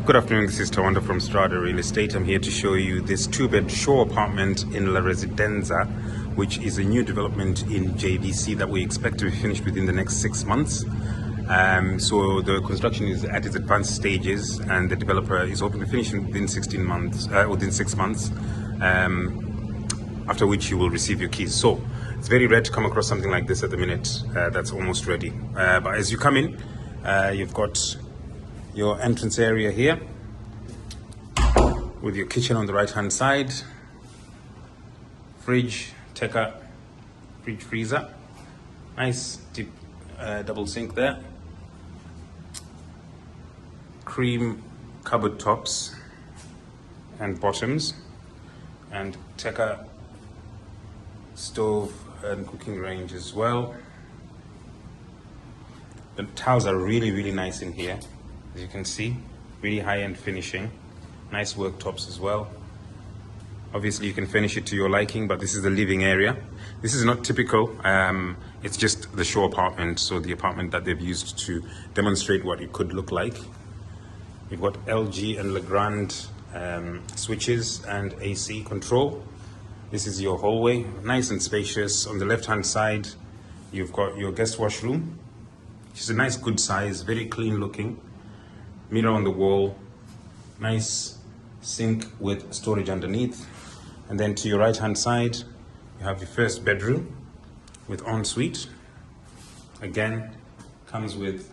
Good afternoon, this is Tawanda from Strada Real Estate. I'm here to show you this two-bed show apartment in La Residenza, which is a new development in JVC that we expect to be finished within the next 6 months. So the construction is at its advanced stages, and the developer is hoping to finish within 6 months, after which you will receive your keys. So it's very rare to come across something like this at the minute that's almost ready. But as you come in, you've got your entrance area here with your kitchen on the right hand side, fridge, Teka fridge freezer, nice deep double sink there, cream cupboard tops and bottoms, and Teka stove and cooking range as well. The tiles are really nice in here. As you can see, really high-end finishing, nice worktops as well. Obviously you can finish it to your liking, but this is the living area. This is not typical, it's just the show apartment, so the apartment that they've used to demonstrate what it could look like. You've got LG and Legrand switches and AC control. This is your hallway, nice and spacious. On the left hand side you've got your guest washroom, which is a nice good size, very clean looking. Mirror on the wall, nice sink with storage underneath. And then to your right hand side you have your first bedroom with ensuite. Again, comes with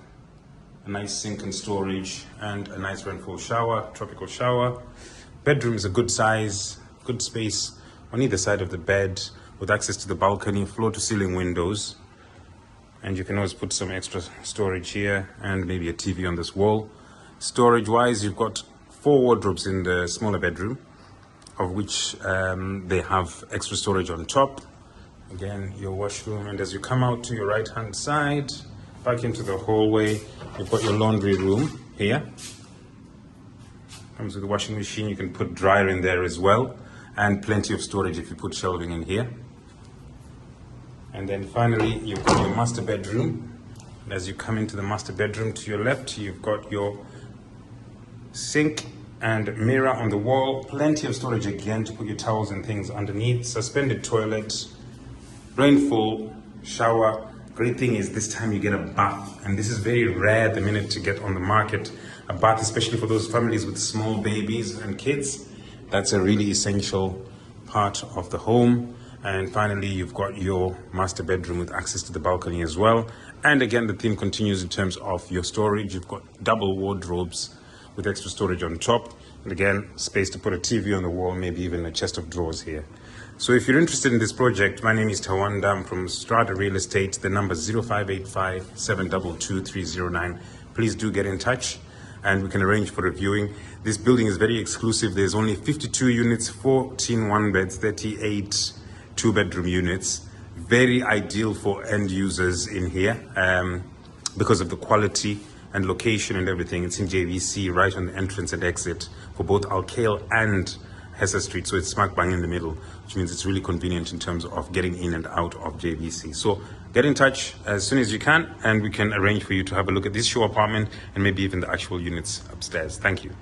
a nice sink and storage and a nice rainfall shower, tropical shower. Bedroom is a good size, good space on either side of the bed, with access to the balcony, floor to ceiling windows. And you can always put some extra storage here and maybe a TV on this wall. Storage wise, you've got 4 wardrobes in the smaller bedroom, of which they have extra storage on top. Again, your washroom, and as you come out to your right hand side, back into the hallway, you've got your laundry room here. Comes with a washing machine, you can put dryer in there as well, and plenty of storage if you put shelving in here. And then finally, you've got your master bedroom. And as you come into the master bedroom, to your left, you've got your sink and mirror on the wall, plenty of storage again to put your towels and things underneath, suspended toilet, rainfall shower. Great thing is this time you get a bath, and this is very rare at the minute to get on the market. A bath, especially for those families with small babies and kids, that's a really essential part of the home. And finally, you've got your master bedroom with access to the balcony as well. And again, the theme continues in terms of your storage. You've got double wardrobes with extra storage on top. And again, space to put a TV on the wall, maybe even a chest of drawers here. So if you're interested in this project, my name is Tawanda. I'm from Strada Real Estate. The number is 0585 722 309. Please do get in touch and we can arrange for a viewing. This building is very exclusive. There's only 52 units, 14 one-beds, 38 two-bedroom units. Very ideal for end users in here because of the quality and location and everything. It's in JVC, right on the entrance and exit for both Alkale and Hessa Street. So it's smack bang in the middle, which means it's really convenient in terms of getting in and out of JVC. So get in touch as soon as you can, and we can arrange for you to have a look at this show apartment and maybe even the actual units upstairs. Thank you.